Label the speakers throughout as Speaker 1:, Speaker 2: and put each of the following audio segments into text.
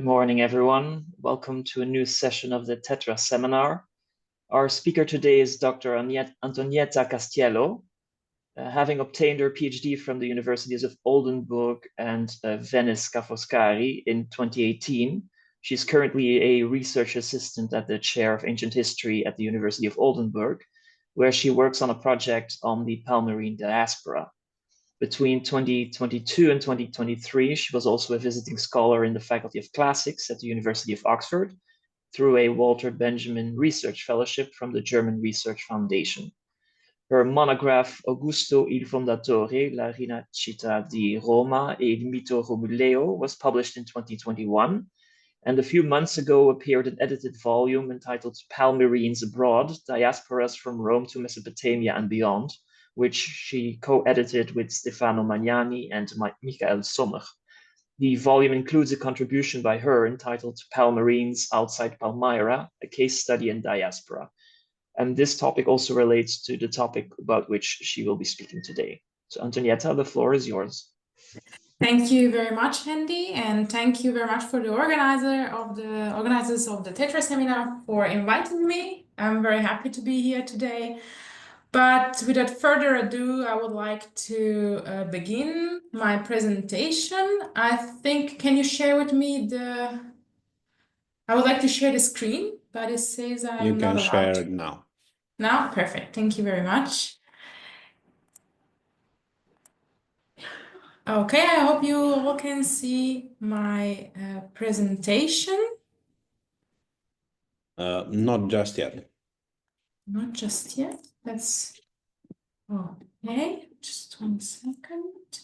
Speaker 1: morning, everyone. Welcome to a new session of the TeTra seminar. Our speaker today is Dr. Antonietta Castiello. Having obtained her PhD from the universities of Oldenburg and Venice Ca' Foscari in 2018, she's currently a research assistant at the Chair of Ancient History at the University of Oldenburg, where she works on a project on the Palmyrene Diaspora. Between 2022 and 2023, she was also a visiting scholar in the Faculty of Classics at the University of Oxford through a Walter Benjamin Research Fellowship from the German Research Foundation. Her monograph Augusto il Fondatore, la rinascita di Roma e il mito Romuleo was published in 2021, and a few months ago appeared an edited volume entitled Palmyrenes Abroad, Diasporas from Rome to Mesopotamia and Beyond, which she co-edited with Stefano Magnani and Michael Sommer. The volume includes a contribution by her entitled Palmyrenes Outside Palmyra, a case study in diaspora. And this topic also relates to the topic about which she will be speaking today. So Antonietta, the floor is yours.
Speaker 2: Thank you very much, Andy, and thank you very much for the organizers of the TeTra seminar for inviting me. I'm very happy to be here today. But without further ado, I would like to begin my presentation. I think, can you share with me I would like to share the screen, but it says I'm not allowed.
Speaker 3: You can share it now.
Speaker 2: Now? Perfect. Thank you very much. Okay, I hope you all can see my presentation.
Speaker 3: Not just yet.
Speaker 2: Not just yet. That's okay. Just 1 second.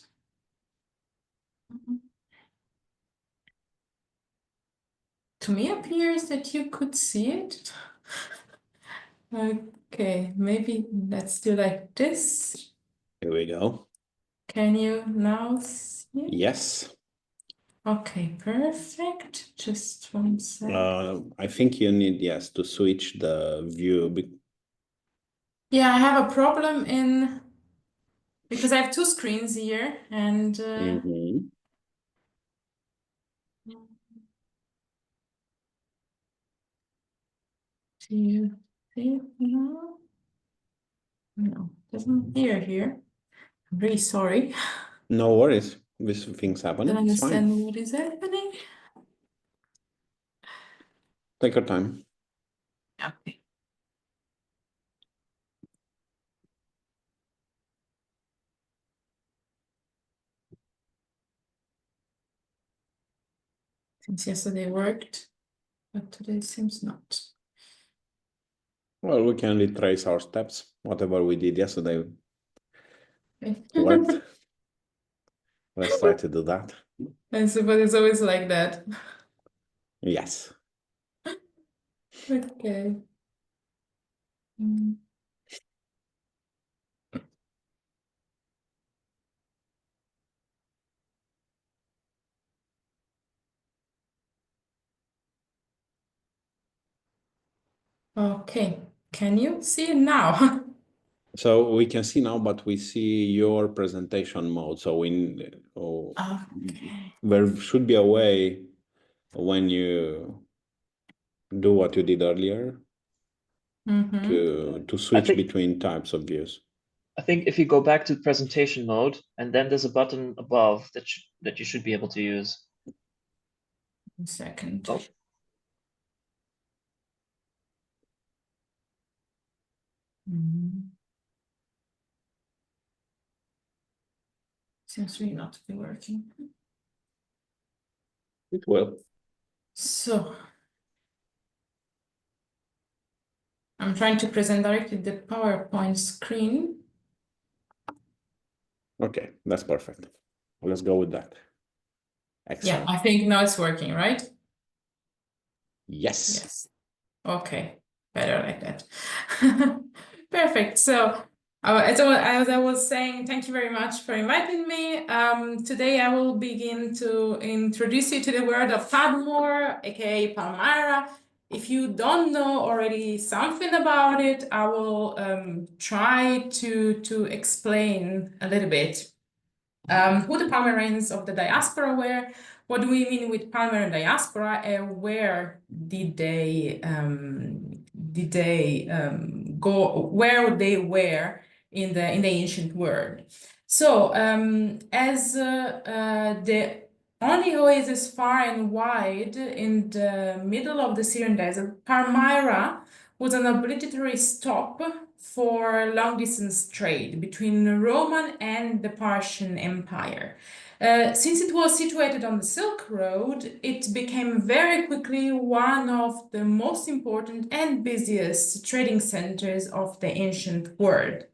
Speaker 2: To me, appears that you could see it. Okay, maybe let's do like this.
Speaker 3: Here we go.
Speaker 2: Can you now see it?
Speaker 3: Yes.
Speaker 2: Okay, perfect. Just 1 second.
Speaker 3: I think you need, yes, to switch the view.
Speaker 2: Yeah, I have a problem because I have 2 screens here and do you see it now? No, doesn't appear here. I'm really sorry.
Speaker 3: No worries. These things happen.
Speaker 2: I don't
Speaker 3: It's fine.
Speaker 2: understand what is happening.
Speaker 3: Take your time.
Speaker 2: Okay. Since yesterday worked, but today seems not.
Speaker 3: Well, we can retrace our steps. Whatever we did yesterday
Speaker 2: Okay.
Speaker 3: worked. Let's try to do that.
Speaker 2: And so, but it's always like that.
Speaker 3: Yes.
Speaker 2: Okay. Okay. Can you see it now?
Speaker 3: So we can see now, but we see your presentation mode. So there should be a way when you do what you did earlier to switch between types of views.
Speaker 1: I think if you go back to presentation mode, and then there's a button above that you should be able to use.
Speaker 2: 1 second.
Speaker 1: Oh.
Speaker 2: Seems really not to be working.
Speaker 3: It will.
Speaker 2: So I'm trying to present directly the PowerPoint screen.
Speaker 3: Okay, that's perfect. Let's go with that. Excellent.
Speaker 2: Yeah, I think now it's working, right?
Speaker 3: Yes.
Speaker 2: Yes. Okay, better like that. Perfect. So as I was saying, thank you very much for inviting me. Today I will begin to introduce you to the world of Padmore, aka Palmyra. If you don't know already something about it, I will try to explain a little bit who the Palmyrenes of the diaspora were, what do we mean with Palmyrene diaspora, and where did they go? Where they were in the ancient world? So as the only oasis far and wide in the middle of the Syrian desert, Palmyra was an obligatory stop for long-distance trade between the Roman and the Persian Empire. Since it was situated on the Silk Road, it became very quickly one of the most important and busiest trading centers of the ancient world.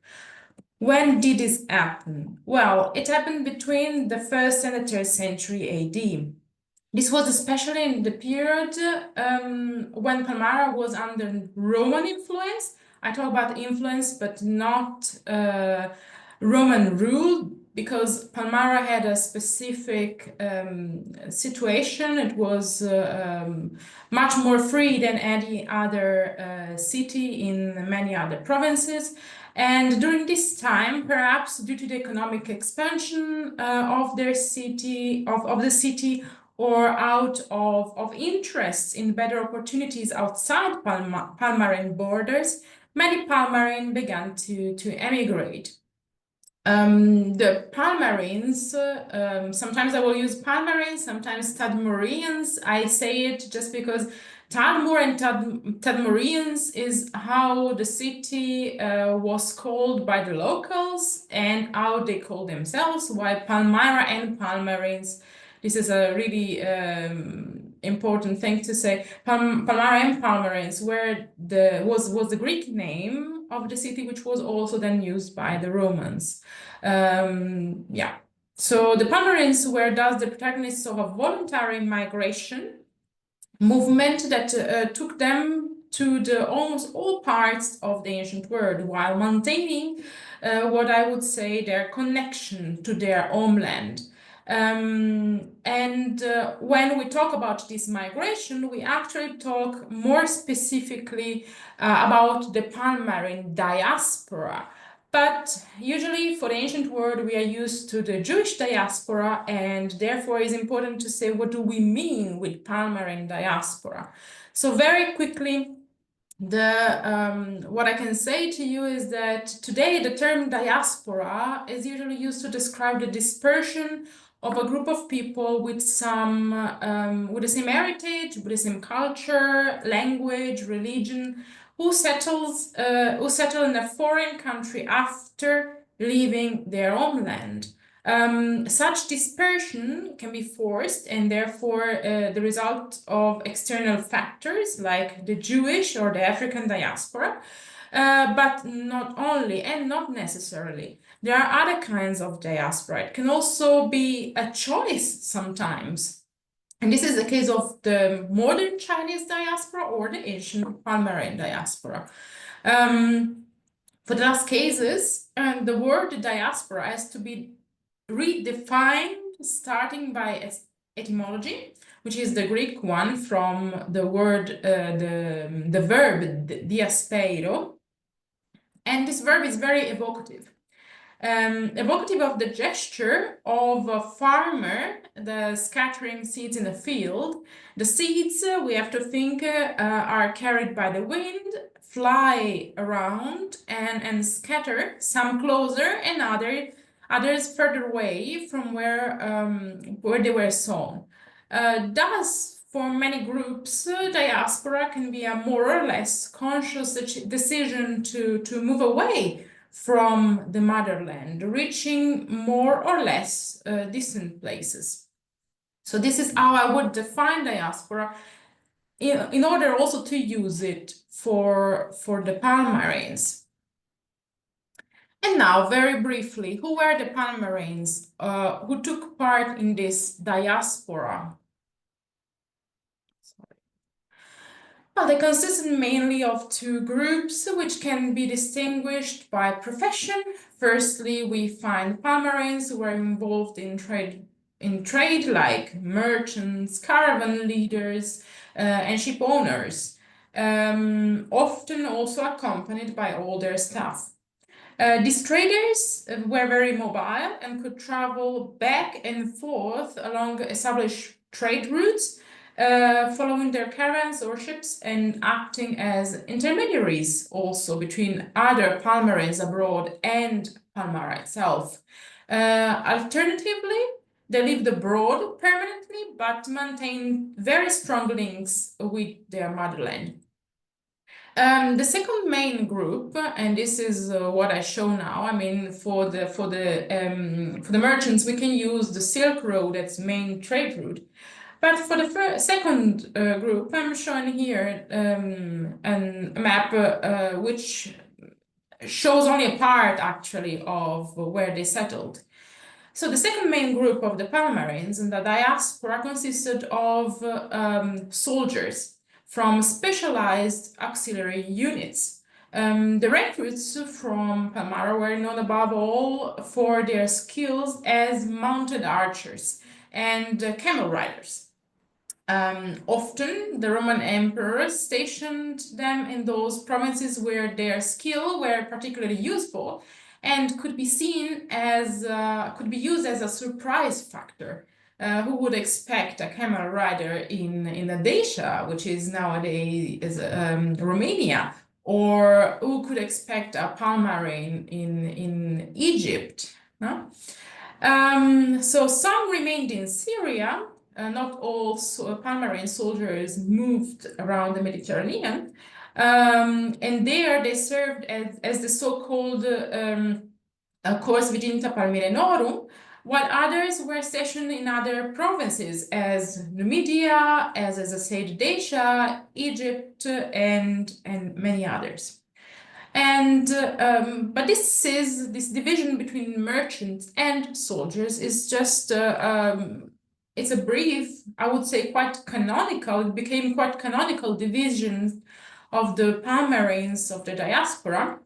Speaker 2: When did this happen? Well, it happened between the 1st and the 3rd century AD. This was especially in the period when Palmyra was under Roman influence. I talk about influence, but not Roman rule, because Palmyra had a specific situation. It was much more free than any other city in many other provinces. And during this time, perhaps due to the economic expansion of their city, of the city, or out of interest in better opportunities outside Palmyrene borders, many Palmyrenes began to emigrate. The Palmyrenes, sometimes I will use Palmyrenes, sometimes Tadmorians. I say it just because Tadmor and Tadmorians is how the city was called by the locals and how they call themselves, while Palmyra and Palmyrenes, this is a really important thing to say. Palmyra and Palmyrenes was the Greek name of the city, which was also then used by the Romans. So the Palmyrenes were thus the protagonists of a voluntary migration movement that took them to almost all parts of the ancient world, while maintaining what I would say their connection to their homeland. When we talk about this migration, we actually talk more specifically about the Palmyrene diaspora. But usually for the ancient world, we are used to the Jewish diaspora, and therefore it's important to say, what do we mean with Palmyrene diaspora? So very quickly, what I can say to you is that today the term diaspora is usually used to describe the dispersion of a group of people with some with the same heritage, with the same culture, language, religion, who settle in a foreign country after leaving their homeland. Such dispersion can be forced and therefore the result of external factors like the Jewish or the African diaspora, but not only and not necessarily. There are other kinds of diaspora. It can also be a choice sometimes. And this is the case of the modern Chinese diaspora or the ancient Palmyrene diaspora. For the last cases, the word diaspora has to be redefined starting by etymology, which is the Greek one from the word, the verb diaspero. And this verb is very evocative. Evocative of the gesture of a farmer, the scattering seeds in the field. The seeds, we have to think, are carried by the wind, fly around and scatter, some closer and others further away from where they were sown. Thus, for many groups, diaspora can be a more or less conscious decision to move away from the motherland, reaching more or less distant places. So this is how I would define diaspora in order also to use it for the Palmyrenes. And now, very briefly, who were the Palmyrenes who took part in this diaspora? Well, they consisted mainly of two groups, which can be distinguished by profession. Firstly, we find Palmyrenes who were involved in trade like merchants, caravan leaders, and ship owners, often also accompanied by all their staff. These traders were very mobile and could travel back and forth along established trade routes, following their caravans or ships and acting as intermediaries also between other Palmyrenes abroad and Palmyra itself. Alternatively, they lived abroad permanently, but maintained very strong links with their motherland. The second main group, and this is what I show now. I mean, for the merchants, we can use the Silk Road as main trade route. But for the second group, I'm showing here a map which shows only a part, actually, of where they settled. So the second main group of the Palmyrenes in the diaspora consisted of soldiers from specialized auxiliary units. The recruits from Palmyra were known above all for their skills as mounted archers and camel riders. Often the Roman emperors stationed them in those provinces where their skill were particularly useful and could be seen as could be used as a surprise factor. Who would expect a camel rider in Dacia, which is nowadays Romania, or who could expect a Palmyrene in Egypt? No? So some remained in Syria. Not all Palmyrene soldiers moved around the Mediterranean, and there they served as the so-called Cors Viginta Palmyrenorum, while others were stationed in other provinces, as Numidia, as I said, Dacia, Egypt, and many others. And but this division between merchants and soldiers is just it's a brief, I would say, quite canonical. It became quite canonical division of the Palmyrenes of the diaspora,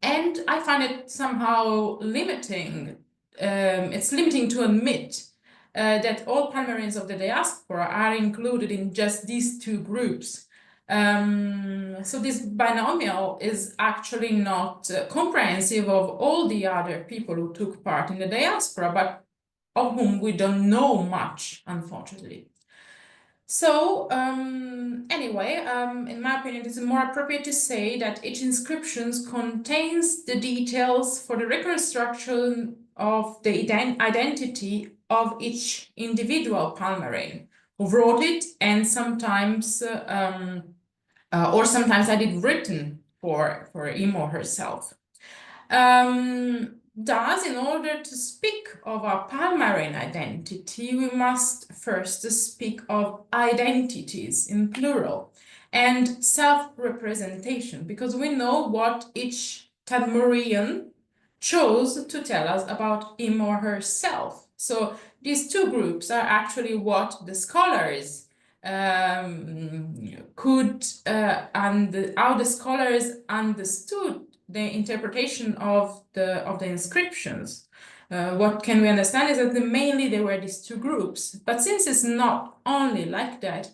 Speaker 2: and I find it somehow limiting. It's limiting to admit that all Palmyrenes of the diaspora are included in just these two groups. So this binomial is actually not comprehensive of all the other people who took part in the diaspora, but of whom we don't know much, unfortunately. So anyway, in my opinion, it's more appropriate to say that each inscription contains the details for the reconstruction of the identity of each individual Palmyrene who wrote it, and sometimes or sometimes had it written for him or herself. Thus, in order to speak of our Palmyrene identity, we must first speak of identities in plural and self-representation, because we know what each Tadmurian chose to tell us about him or herself. So these two groups are actually what the scholars could and how the scholars understood the interpretation of the inscriptions. What can we understand is that mainly there were these two groups, but since it's not only like that,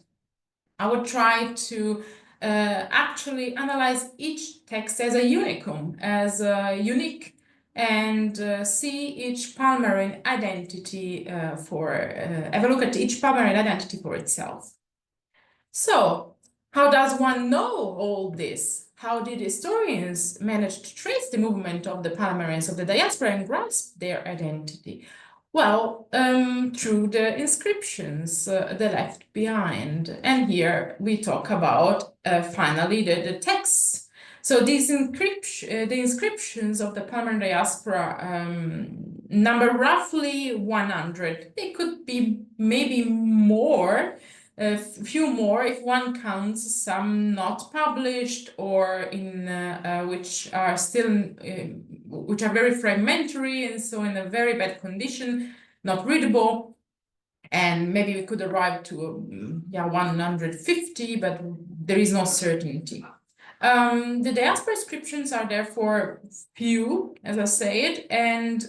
Speaker 2: I would try to actually analyze each text as a unicum, as unique, and see each Palmyrene identity have a look at each Palmyrene identity for itself. So, how does one know all this? How did historians manage to trace the movement of the Palmyrenes of the diaspora and grasp their identity? Well, through the inscriptions they left behind. And here we talk about, finally, the texts. So these the inscriptions of the Palmyrene diaspora number roughly 100. They could be maybe more, a few more if one counts some not published or in which are still which are very fragmentary and so in a very bad condition, not readable, and maybe we could arrive to 150, but there is no certainty. The diaspora inscriptions are therefore few, as I said, and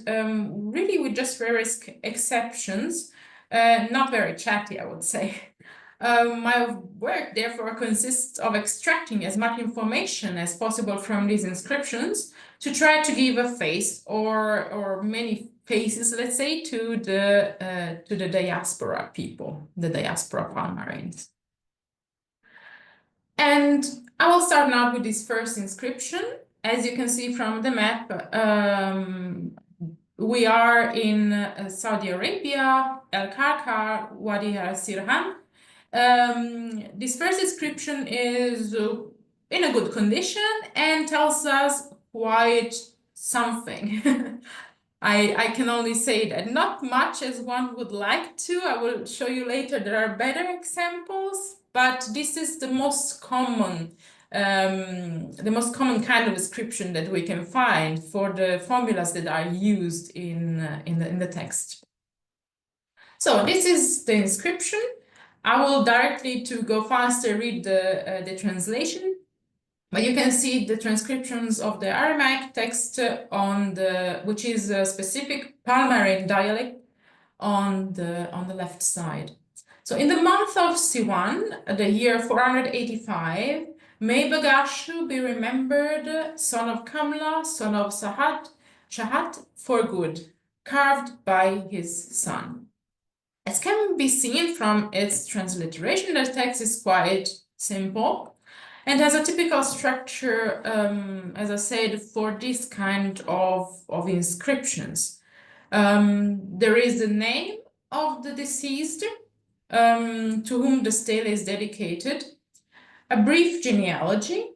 Speaker 2: really with just various exceptions, not very chatty, I would say. My work, therefore, consists of extracting as much information as possible from these inscriptions to try to give a face or many faces, let's say, to the diaspora people, the diaspora Palmyrenes. And I will start now with this first inscription. As you can see from the map, we are in Saudi Arabia, El Karkar, Wadi al-Sirhan. This first inscription is in a good condition and tells us quite something. I can only say that not much as one would like to. I will show you later there are better examples, but this is the most common kind of inscription that we can find for the formulas that are used in the text. So this is the inscription. I will directly, to go faster, read the translation. But you can see the transcriptions of the Aramaic text which is a specific Palmyrene dialect on the left side. So in the month of Siwan, the year 485, may Bagashu be remembered, son of Kamla, son of Shahat, for good, carved by his son. As can be seen from its transliteration, the text is quite simple and has a typical structure, as I said, for this kind of inscriptions. There is the name of the deceased, to whom the stele is dedicated, a brief genealogy.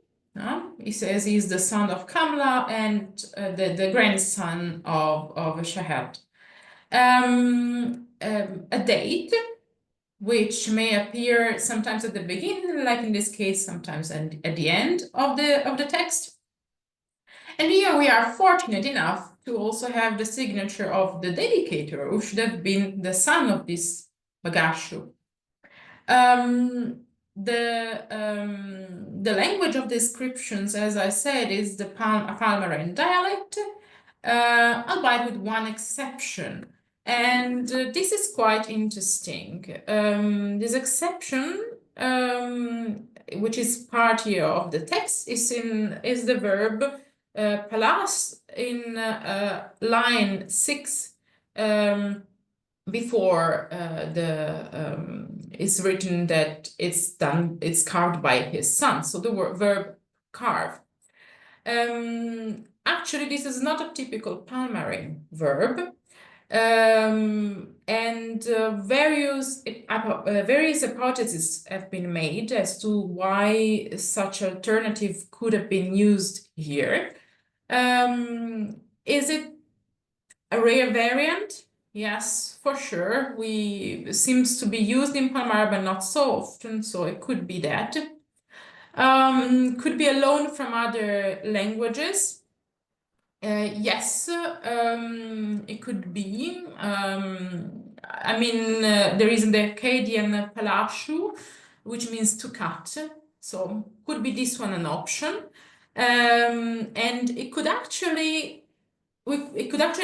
Speaker 2: He says he's the son of Kamla and the grandson of Shahat. A date, which may appear sometimes at the beginning, like in this case, sometimes at the end of the text. And here we are fortunate enough to also have the signature of the dedicator, who should have been the son of this Bagashu. The language of the inscriptions, as I said, is the Palmyrene dialect, albeit with one exception. And this is quite interesting. This exception, which is part here of the text, is the verb palas in line 6, before it's written that it's carved by his son. So the verb carve. Actually, this is not a typical Palmyrene verb. Various hypotheses have been made as to why such alternative could have been used here. Is it a rare variant? Yes, for sure. Seems to be used in Palmyra, but not so often, so it could be that. Could be a loan from other languages. Yes, it could be. I mean, there is the Akkadian palashu, which means to cut. So could be this one an option. And it could actually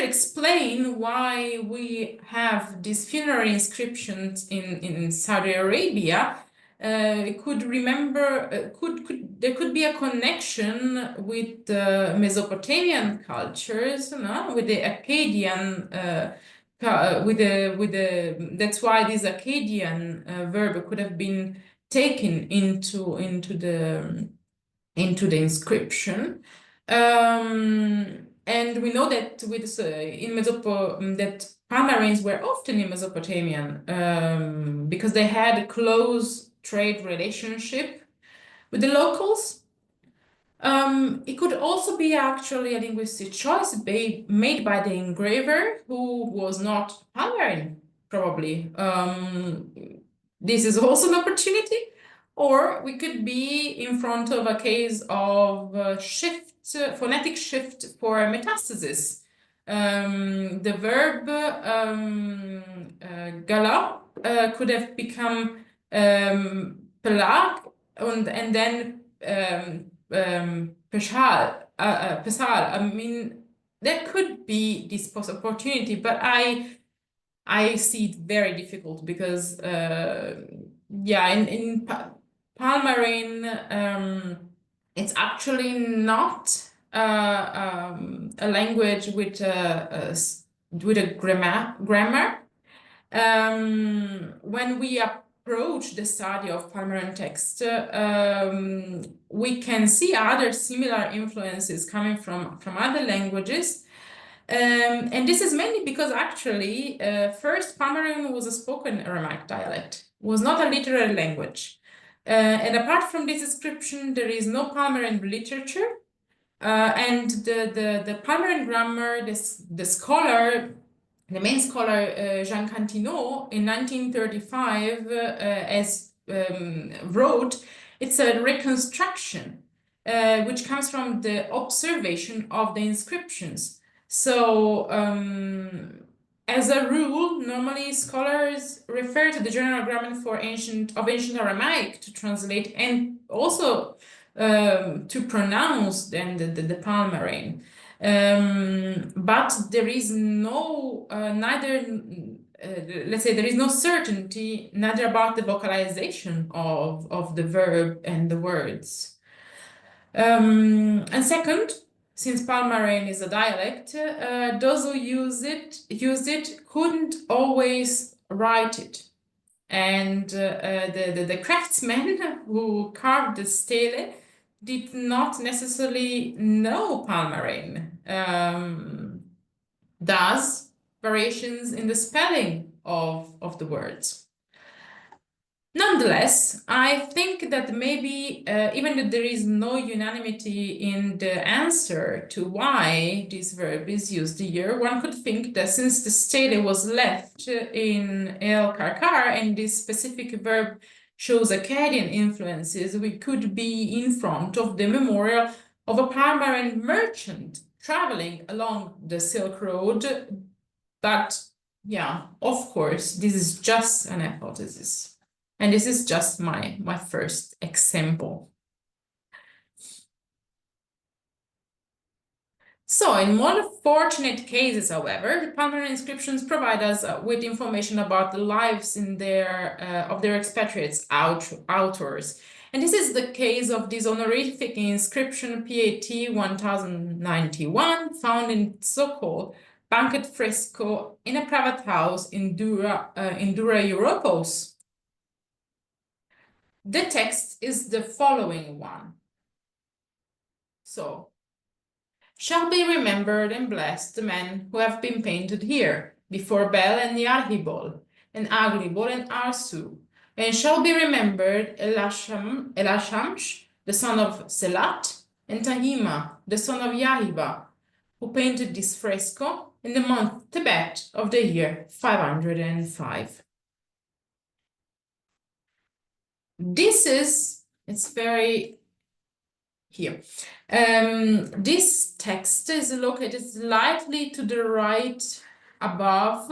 Speaker 2: explain why we have these funerary inscriptions in Saudi Arabia. It could remember, there could be a connection with the Mesopotamian cultures, with the Akkadian, that's why this Akkadian verb could have been taken into the inscription. And we know that that Palmyrenes were often in Mesopotamian because they had a close trade relationship with the locals. It could also be actually a linguistic choice made by the engraver, who was not Palmyrene, probably. This is also an opportunity. Or we could be in front of a case of phonetic shift for metastasis. The verb gala could have become pelag and then peshal. I mean, there could be this opportunity, but I see it very difficult because yeah, in Palmyrene, it's actually not a language with grammar. When we approach the study of Palmyrene text, we can see other similar influences coming from other languages. And this is mainly because actually, first Palmyrene was a spoken Aramaic dialect, was not a literary language. And apart from this description, there is no Palmyrene literature. And the Palmyrene grammar, the main scholar Jean Cantineau in 1935 wrote, it's a reconstruction which comes from the observation of the inscriptions. So as a rule, normally scholars refer to the general grammar of ancient Aramaic to translate and also to pronounce then the Palmyrene. But there is no let's say there is no certainty neither about the vocalization of the verb and the words. And second, since Palmyrene is a dialect, those who used it couldn't always write it. And the craftsmen who carved the stele did not necessarily know Palmyrene. Thus, variations in the spelling of the words. Nonetheless, I think that maybe, even if there is no unanimity in the answer to why this verb is used here, one could think that since the stele was left in El Karkar and this specific verb shows Akkadian influences, we could be in front of the memorial of a Palmyrene merchant traveling along the Silk Road. But yeah, of course, this is just an hypothesis. And this is just my first example. So in more fortunate cases, however, the Palmyrene inscriptions provide us with information about the lives of their expatriates authors. And this is the case of this honorific inscription PAT 1091, found in so-called banquet fresco in a private house in Dura Europos. The text is the following one. So, shall be remembered and blessed the men who have been painted here, before Bel and Yarhibol, and Aglibol and Arsu, and shall be remembered Elashamsh, the son of Selat, and Tahima, the son of Yahiba, who painted this fresco in the month Tebet of the year 505. It's very here. This text is located slightly to the right above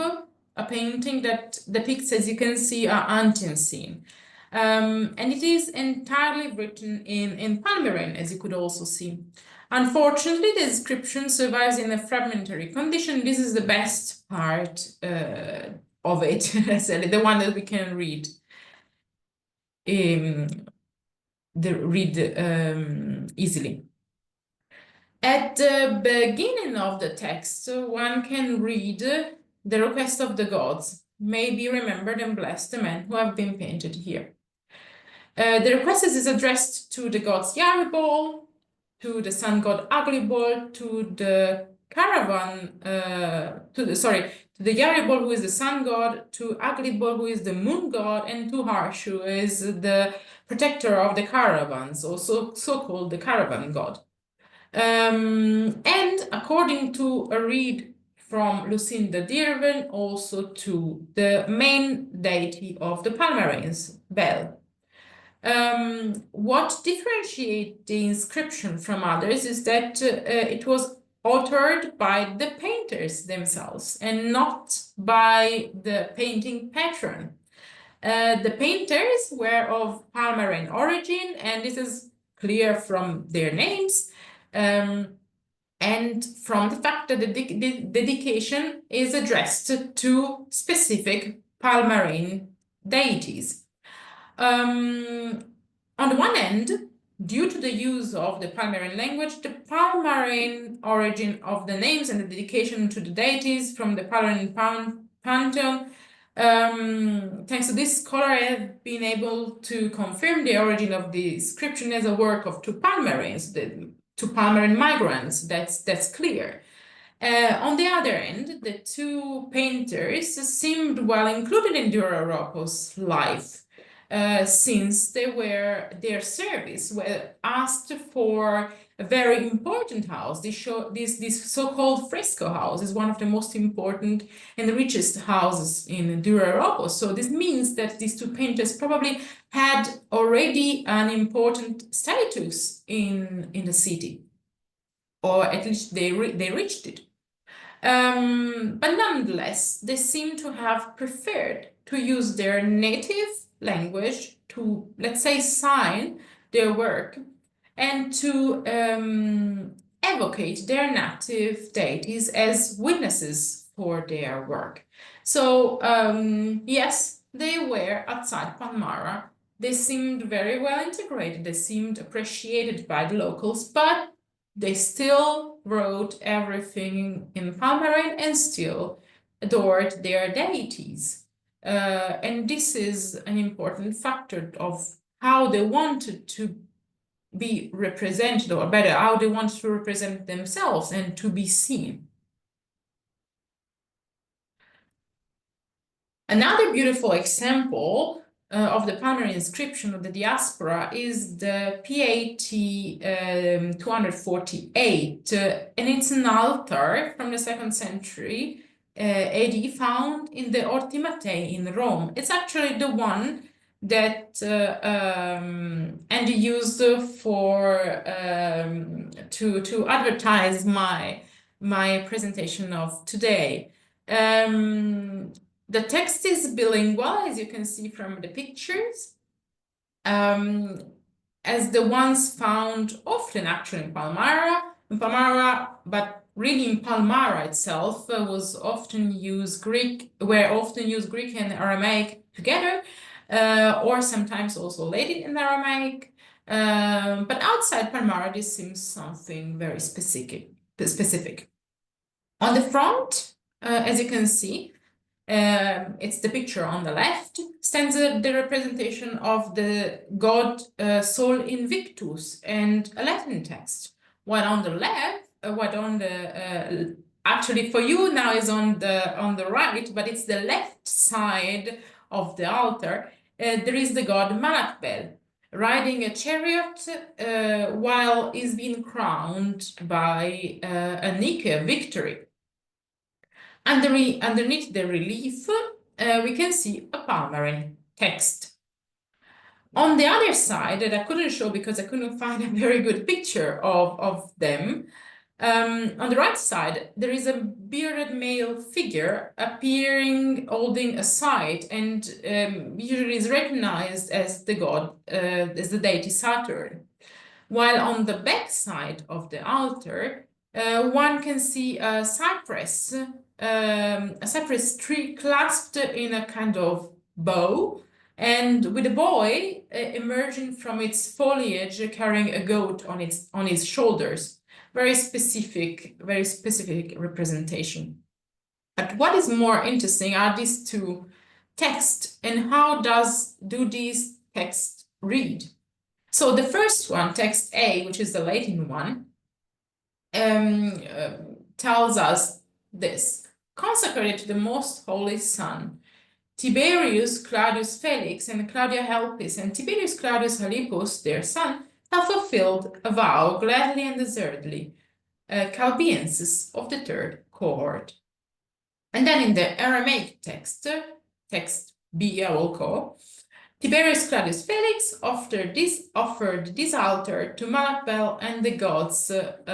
Speaker 2: a painting that depicts, as you can see, an Antioch scene. And it is entirely written in Palmyrene, as you could also see. Unfortunately, the description survives in a fragmentary condition. This is the best part of it, the one that we can read. Easily. At the beginning of the text, one can read the request of the gods, may be remembered and blessed the men who have been painted here. The request is addressed to the gods Yaribol, to the sun god Aglibol, to the caravan, to the Yaribol, who is the sun god, to Aglibol, who is the moon god, and to Harsh, who is the protector of the caravans, also so-called the caravan god. And according to a read from Lucinda Dirven, also to the main deity of the Palmyrenes, Bel. What differentiates the inscription from others is that it was authored by the painters themselves and not by the painting patron. The painters were of Palmyrene origin, and this is clear from their names and from the fact that the dedication is addressed to specific Palmyrene deities. On the one end, due to the use of the Palmyrene language, the Palmyrene origin of the names and the dedication to the deities from the Palmyrene pantheon. Thanks to this scholar, I have been able to confirm the origin of the inscription as a work of two Palmyrenes, the two Palmyrene migrants. That's clear. On the other end, the two painters seemed well included in Dura-Europo's life, since their service were asked for a very important house. This so-called fresco house is one of the most important and the richest houses in Dura-Europa. So this means that these two painters probably had already an important status in the city, or at least they reached it. But nonetheless, they seem to have preferred to use their native language to, let's say, sign their work and to evocate their native deities as witnesses for their work. So, yes, they were outside Palmyra. They seemed very well integrated. They seemed appreciated by the locals, but they still wrote everything in Palmyrene and still adored their deities. And this is an important factor of how they wanted to be represented, or better, how they wanted to represent themselves and to be seen. Another beautiful example of the Palmyrene inscription of the diaspora is the PAT 248, and it's an altar from the 2nd century AD found in the Orti Mattei in Rome. It's actually the one that Andy used for to advertise my presentation of today. The text is bilingual, as you can see from the pictures, as the ones found often actually in Palmyra, but really in Palmyra itself was often used Greek, and Aramaic together, or sometimes also Latin and Aramaic. But outside Palmyra, this seems something very specific. On the front, as you can see, it's the picture on the left, stands the representation of the god Sol Invictus and a Latin text, while on the left, actually for you now is on the right, but it's the left side of the altar. There is the god Malakbel riding a chariot while he's being crowned by a Nike victory. Underneath the relief, we can see a Palmyrene text. On the other side, that I couldn't show because I couldn't find a very good picture of them, on the right side, there is a bearded male figure appearing holding a scythe, and usually is recognized as the god, as the deity Saturn. While on the back side of the altar, one can see a cypress tree clasped in a kind of bow, and with a boy emerging from its foliage carrying a goat on his shoulders. Very specific representation. But what is more interesting are these two texts and how do these texts read? So the first one, text A, which is the Latin one, tells us this: consecrated to the most holy Son, Tiberius Claudius Felix and Claudia Helpis and Tiberius Claudius Halipus, their son, have fulfilled a vow gladly and deservedly, Calbienses of the 3rd cohort. And then in the Aramaic text B, I will call, Tiberius Claudius Felix offered this altar to Malakbel and the gods of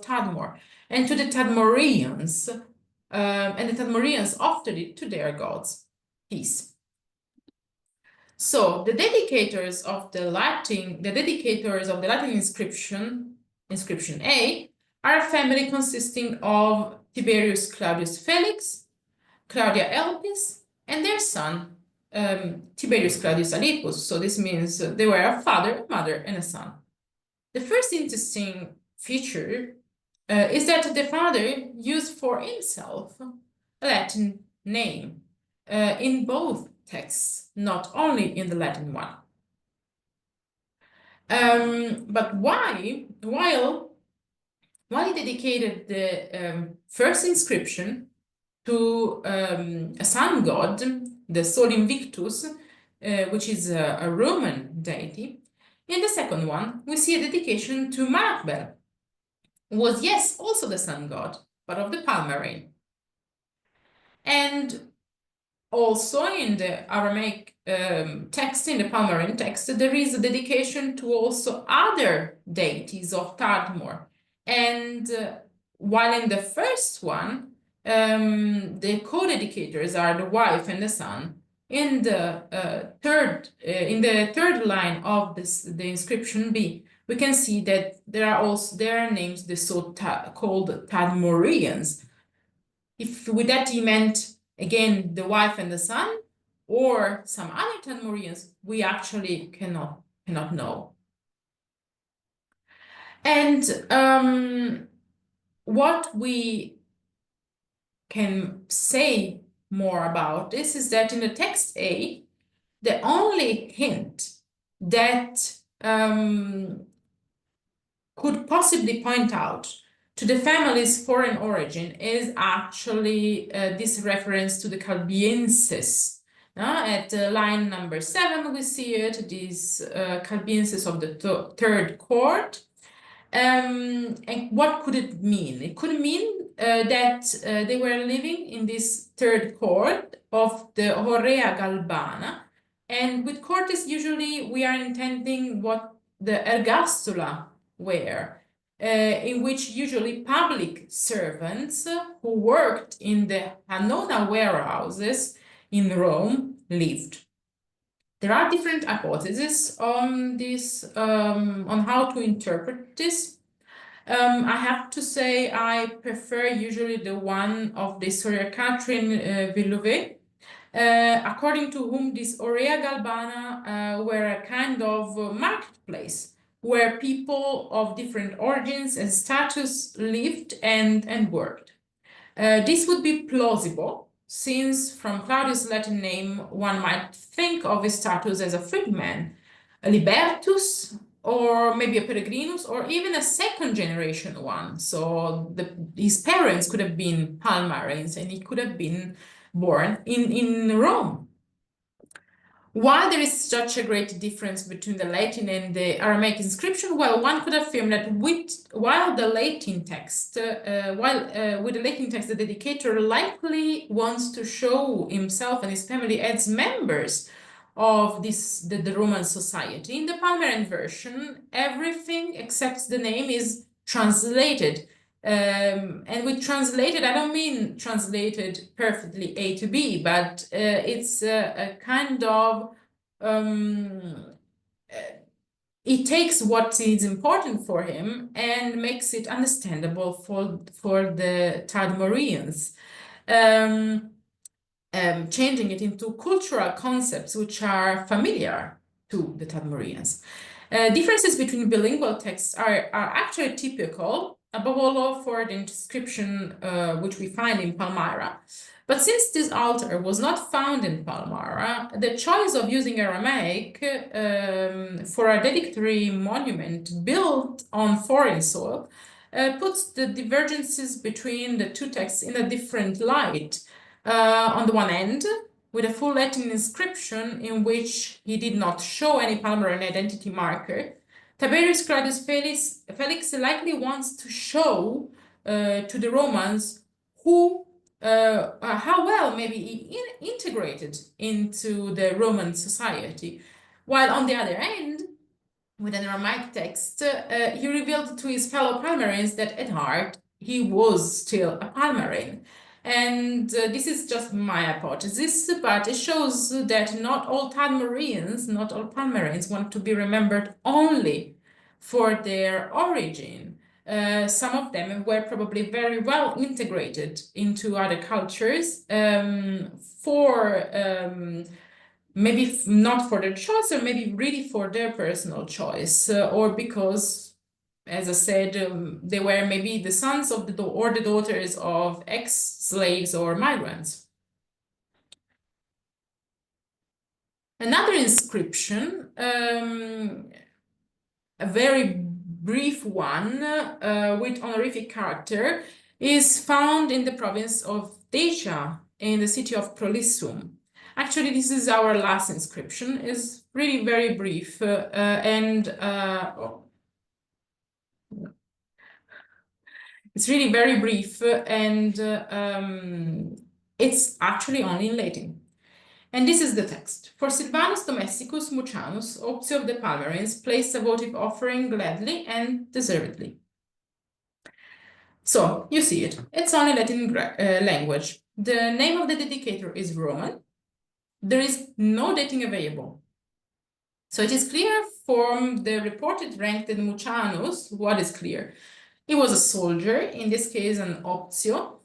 Speaker 2: Tadmor, and to the Tadmorians, and the Tadmorians offered it to their gods. Peace. So the dedicators of the Latin inscription A, are a family consisting of Tiberius Claudius Felix, Claudia Elpis, and their son Tiberius Claudius Alippus. So this means they were a father, a mother, and a son. The first interesting feature is that the father used for himself a Latin name in both texts, not only in the Latin one. But while he dedicated the first inscription to a sun god, the Sol Invictus, which is a Roman deity, in the second one, we see a dedication to Markbel, who was, yes, also the sun god, but of the Palmyrene. And also in the Aramaic text, in the Palmyrene text, there is a dedication to also other deities of Tadmor. And while in the first one, the co-dedicators are the wife and the son, in the third line of the inscription B, we can see that there are names, the so-called Tadmorians. If with that he meant again the wife and the son, or some other Tadmorians, we actually cannot know. And what we can say more about this is that in the text A, the only hint that could possibly point out to the family's foreign origin is actually this reference to the Calbienses. At line number 7, we see it, these Calbienses of the third court. And what could it mean? It could mean that they were living in this third court of the Horea Galbana. And with courtes, usually we are intending what the ergastula were, in which usually public servants who worked in the Annona warehouses in Rome lived. There are different hypotheses on this, on how to interpret this. I have to say I prefer usually the one of the historian Catherine Villouvet, according to whom this Aurea Galbana were a kind of marketplace where people of different origins and status lived and worked. This would be plausible, since from Claudius' Latin name, one might think of his status as a freedman, a libertus, or maybe a peregrinus, or even a second generation one. So his parents could have been Palmyrenes, and he could have been born in Rome. While there is such a great difference between the Latin and the Aramaic inscription, well, one could affirm that with the Latin text, the dedicator likely wants to show himself and his family as members of the Roman society. In the Palmyrene version, everything except the name is translated. And with translated, I don't mean translated perfectly A to B, but it's a kind of, it takes what is important for him and makes it understandable for the Tadmorians, changing it into cultural concepts which are familiar to the Tadmorians. Differences between bilingual texts are actually typical, above all for the inscription which we find in Palmyra. But since this altar was not found in Palmyra, the choice of using Aramaic for a dedicatory monument built on foreign soil puts the divergences between the two texts in a different light. On the one end, with a full Latin inscription in which he did not show any Palmyrene identity marker, Tiberius Claudius Felix likely wants to show to the Romans how well maybe he integrated into the Roman society. While on the other end, with an Aramaic text, he revealed to his fellow Palmyrenes that at heart he was still a Palmyrene. And this is just my hypothesis, but it shows that not all Tadmorians, not all Palmyrenes want to be remembered only for their origin. Some of them were probably very well integrated into other cultures for maybe not for their choice, or maybe really for their personal choice, or because, as I said, they were maybe the sons of or the daughters of ex-slaves or migrants. Another inscription, a very brief one with honorific character, is found in the province of TeTra in the city of Prolissum. Actually, this is our last inscription. It's really very brief it's really very brief and it's actually only in Latin. And this is the text. For Silvanus Domesticus Mucianus, optio of the Palmyrenes, placed a votive offering gladly and deservedly. So, you see it. It's only Latin language. The name of the dedicator is Roman. There is no dating available. So it is clear from the reported rank that Mucianus, what is clear? He was a soldier, in this case an optio,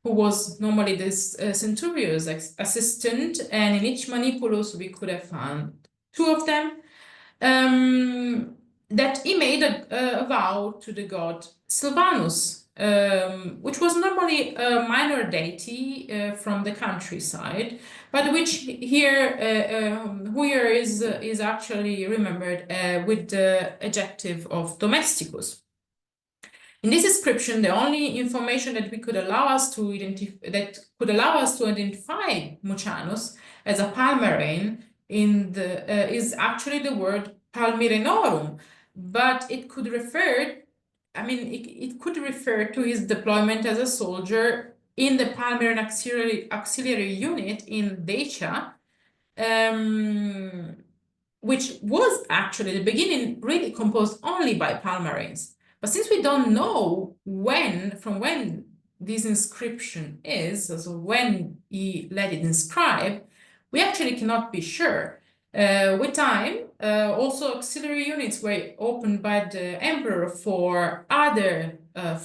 Speaker 2: who was normally this centurion's assistant, and in each manipulus we could have found two of them, that he made a vow to the god Silvanus, which was normally a minor deity from the countryside, but which here is actually remembered with the adjective of domesticus. In this inscription, the only information that could allow us to identify Mucianus as a Palmyrene is actually the word Palmyrenorum, but it could refer, it could refer to his deployment as a soldier in the Palmyrene auxiliary unit in Dacia, which was actually at the beginning really composed only by Palmyrenes. But since we don't know from when this inscription is, so when he let it inscribe, we actually cannot be sure. With time, also auxiliary units were opened by the emperor for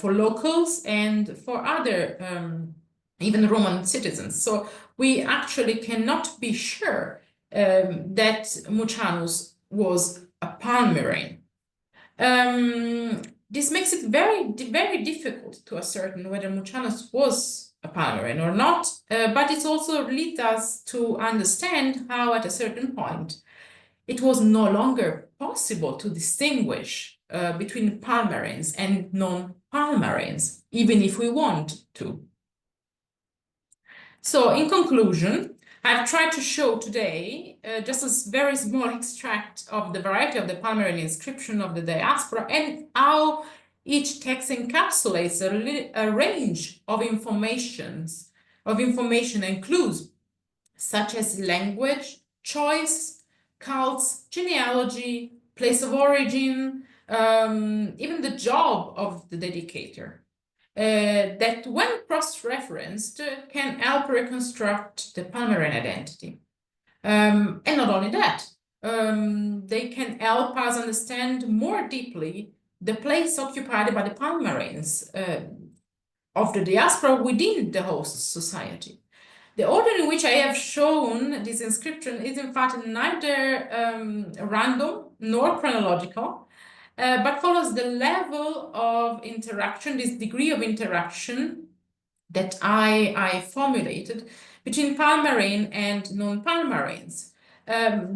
Speaker 2: locals and for other, even Roman citizens. So we actually cannot be sure that Mucianus was a Palmyrene. This makes it very, very difficult to ascertain whether Mucianus was a Palmyrene or not, but it also leads us to understand how at a certain point it was no longer possible to distinguish between Palmyrenes and non-Palmyrenes, even if we want to. So in conclusion, I've tried to show today just a very small extract of the variety of the Palmyrene inscription of the diaspora and how each text encapsulates a range of information and clues, such as language, choice, cults, genealogy, place of origin, even the job of the dedicator. That when cross-referenced can help reconstruct the Palmyrene identity. And not only that, they can help us understand more deeply the place occupied by the Palmyrenes of the diaspora within the host society. The order in which I have shown this inscription is in fact neither random nor chronological, but follows the level of interaction, this degree of interaction that I formulated between Palmyrene and non-Palmyrenes.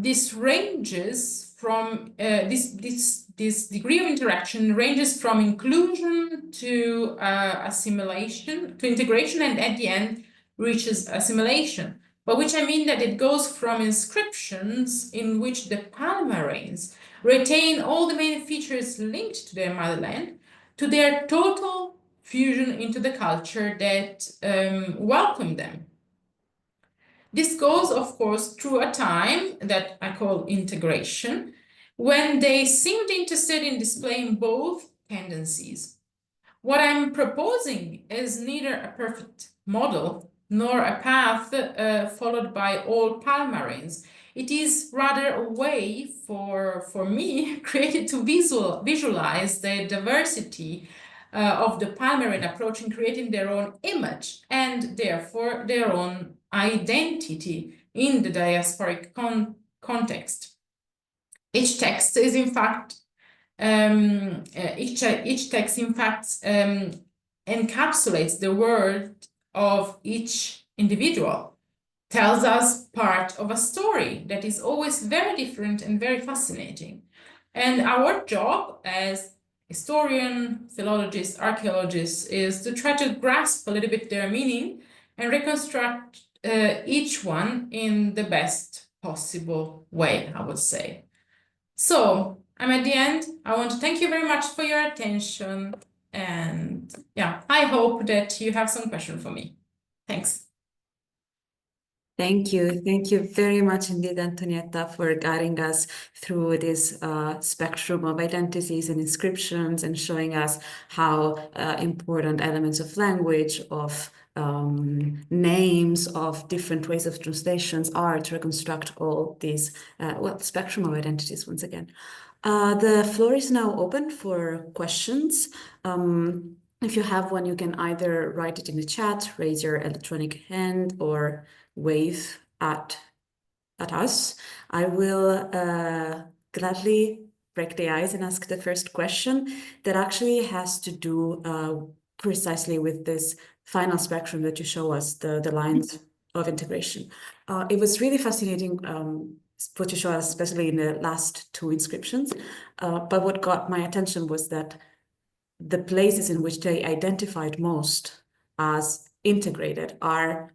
Speaker 2: This ranges from this degree of interaction ranges from inclusion to assimilation, to integration, and at the end reaches assimilation. By which I mean that it goes from inscriptions in which the Palmyrenes retain all the main features linked to their motherland, to their total fusion into the culture that welcomed them. This goes, of course, through a time that I call integration, when they seemed interested in displaying both tendencies. What I'm proposing is neither a perfect model nor a path followed by all Palmyrenes. It is rather a way for me created to visualize the diversity of the Palmyrene approach in creating their own image and therefore their own identity in the diasporic context. Each text is in fact each text in fact encapsulates the word of each individual, tells us part of a story that is always very different and very fascinating. And our job as historian, philologists, archaeologists is to try to grasp a little bit their meaning and reconstruct each one in the best possible way, I would say. So I'm at the end. I want to thank you very much for your attention. And yeah, I hope that you have some question for me. Thanks.
Speaker 4: Thank you. Thank you very much indeed, Antonietta, for guiding us through this spectrum of identities and inscriptions and showing us how important elements of language, of names, of different ways of translations are to reconstruct all these, spectrum of identities once again. The floor is now open for questions. If you have one, you can either write it in the chat, raise your electronic hand, or wave at us. I will gladly break the ice and ask the first question that actually has to do precisely with this final spectrum that you show us, the lines of integration. It was really fascinating what you show us, especially in the last two inscriptions. But what got my attention was that the places in which they identified most as integrated are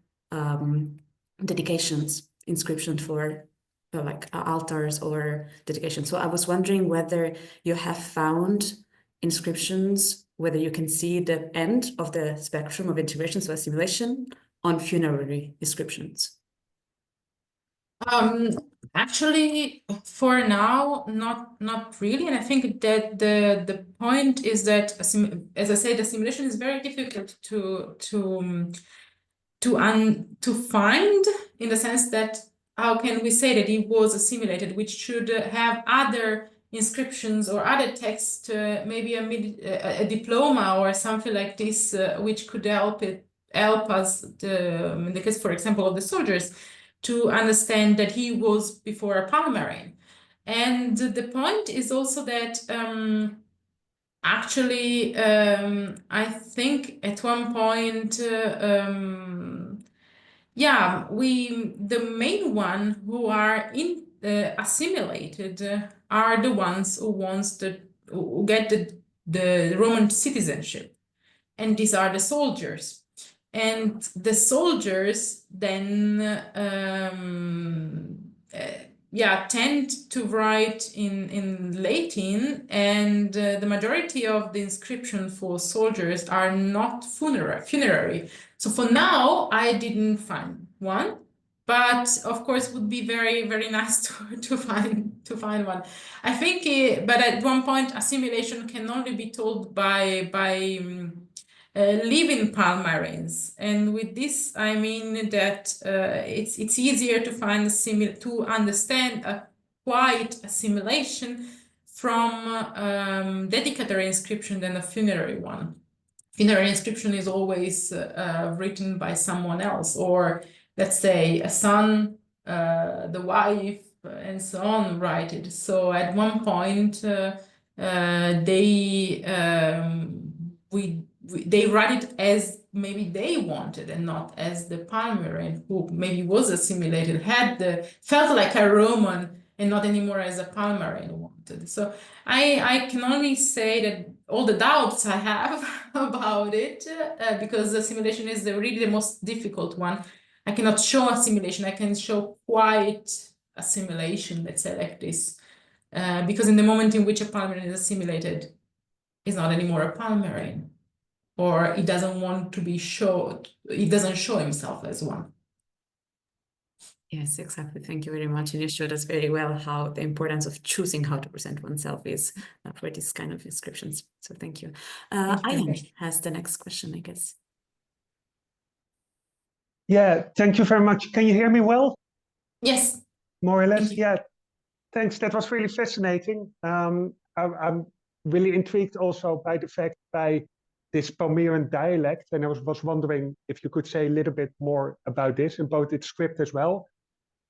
Speaker 4: dedications, inscriptions for like altars or dedications. So I was wondering whether you have found inscriptions, whether you can see the end of the spectrum of integration, so assimilation, on funerary inscriptions.
Speaker 2: Actually, for now, not really. And I think that the point is that, as I said, assimilation is very difficult to find, in the sense that how can we say that it was assimilated, which should have other inscriptions or other text, maybe a diploma or something like this, which could help us, in the case, for example, of the soldiers, to understand that he was before a Palmyrene. And the point is also that actually, I think at one point, yeah, the main one who are assimilated are the ones who get the Roman citizenship, and these are the soldiers. And the soldiers then tend to write in Latin, and the majority of the inscription for soldiers are not funerary. So for now, I didn't find one, but of course would be very, very nice to find one. I think, but at one point, assimilation can only be told by living Palmyrenes, and with this I mean that it's easier to find to understand a quiet assimilation from dedicatory inscription than a funerary one. Funerary inscription is always written by someone else, or let's say a son, the wife, and so on write it. So at one point they write it as maybe they wanted, and not as the Palmyrene, who maybe was assimilated, felt like a Roman and not anymore as a Palmyrene wanted. So I can only say that all the doubts I have about it, because assimilation is really the most difficult one. I cannot show assimilation, I can show quiet assimilation, let's say like this, because in the moment in which a Palmyrene is assimilated, it's not anymore a Palmyrene, or it doesn't want to be showed, it doesn't show himself as one.
Speaker 4: Yes, exactly. Thank you very much. And you showed us very well how the importance of choosing how to present oneself is for this kind of inscriptions. So thank you. Ian has the next question, I guess.
Speaker 5: Yeah, thank you very much. Can you hear me well?
Speaker 2: Yes.
Speaker 5: More or less, yeah. Thanks, that was really fascinating. I'm really intrigued also by the fact by this Palmyrean dialect, and I was wondering if you could say a little bit more about this in both its script as well.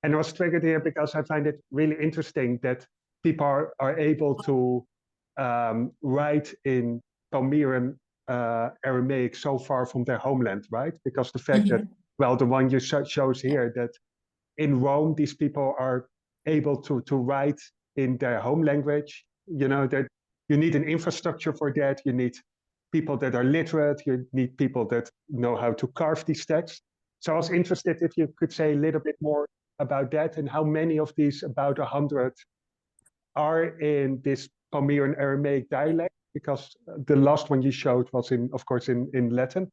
Speaker 5: And I was triggered here because I find it really interesting that people are able to write in Palmyrean Aramaic so far from their homeland, right? Because the fact that, well, the one you shows here, that in Rome, these people are able to write in their home language. You know, that you need an infrastructure for that. You need people that are literate. You need people that know how to carve these texts. So I was interested if you could say a little bit more about that and how many of these, about 100, are in this Palmyrean Aramaic dialect, because the last one you showed was of course, in Latin.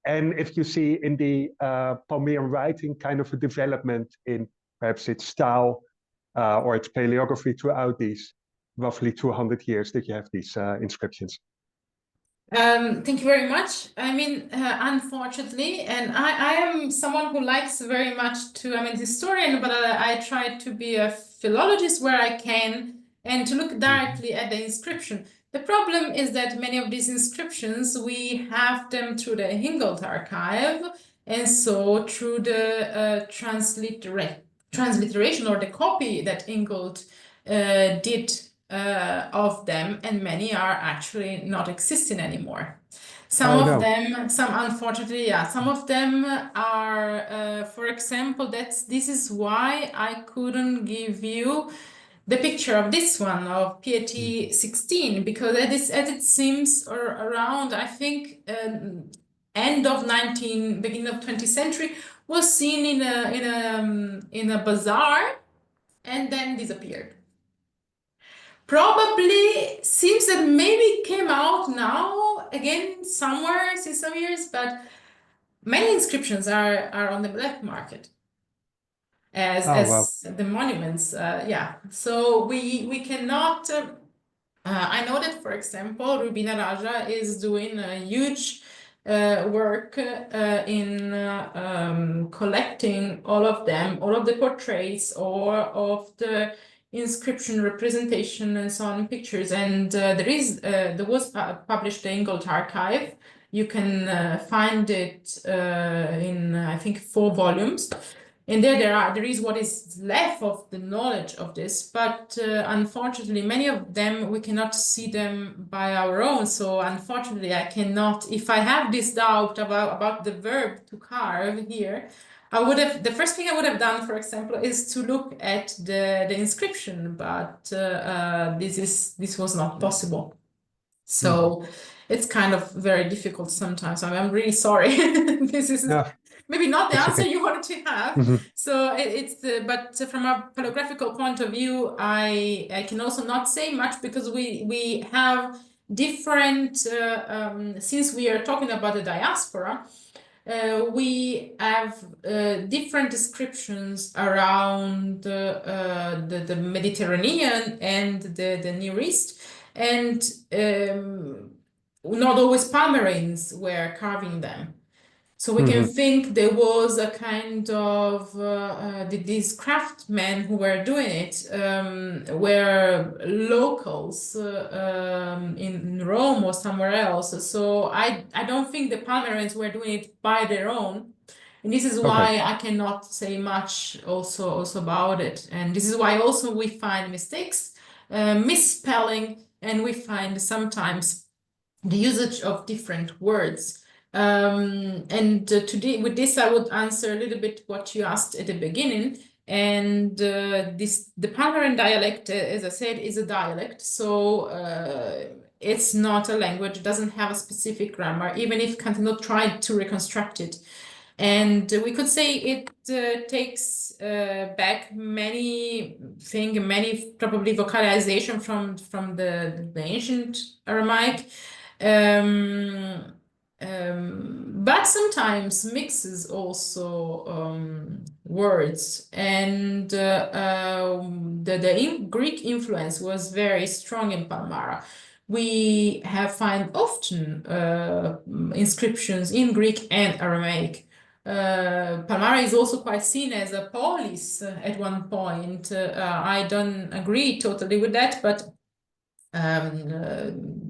Speaker 5: And if you see in the Palmyrean writing kind of a development in perhaps its style or its paleography throughout these roughly 200 years that you have these inscriptions.
Speaker 2: Thank you very much. I mean, unfortunately, and I am someone who likes very much to, I'm a historian, but I try to be a philologist where I can and to look directly at the inscription. The problem is that many of these inscriptions, we have them through the Ingold archive, and so through the transliteration or the copy that Ingold did of them, and many are actually not existing anymore. Some of them, unfortunately, yeah, some of them are, for example, this is why I couldn't give you the picture of this one of Piety 16, because as it seems around, I think, end of 19th, beginning of 20th century, was seen in a bazaar and then disappeared. Probably seems that maybe it came out now again somewhere since some years, but many inscriptions are on the black market as the monuments. Yeah, so we cannot. I know that, for example, Rubina Raja is doing a huge work in collecting all of them, all of the portraits or of the inscription representation and so on, pictures. And there was published the Ingold archive. You can find it in, I think, 4 volumes. And there is what is left of the knowledge of this, but unfortunately, many of them, we cannot see them by our own. So unfortunately, I cannot, if I have this doubt about the verb to carve here, the first thing I would have done, for example, is to look at the inscription, but this was not possible. So it's kind of very difficult sometimes. I'm really sorry. This is maybe not the answer you wanted to have. So but from a paleographical point of view, I can also not say much, because we have different, since we are talking about the diaspora, we have different descriptions around the Mediterranean and the Near East, and not always Palmyrenes were carving them. So we can think there was a kind of these craftsmen who were doing it were locals in Rome or somewhere else. So I don't think the Palmyrenes were doing it by their own. And this is why I cannot say much also about it. And this is why also we find mistakes, misspelling, and we find sometimes the usage of different words. Today with this, I would answer a little bit what you asked at the beginning. And the Palmyrean dialect, as I said, is a dialect. So it's not a language, it doesn't have a specific grammar, even if Cantillon tried to reconstruct it. And we could say it takes back many things, many probably vocalization from the ancient Aramaic. But sometimes mixes also words, and the Greek influence was very strong in Palmyra. We have found often inscriptions in Greek and Aramaic. Palmyra is also quite seen as a polis at one point. I don't agree totally with that, but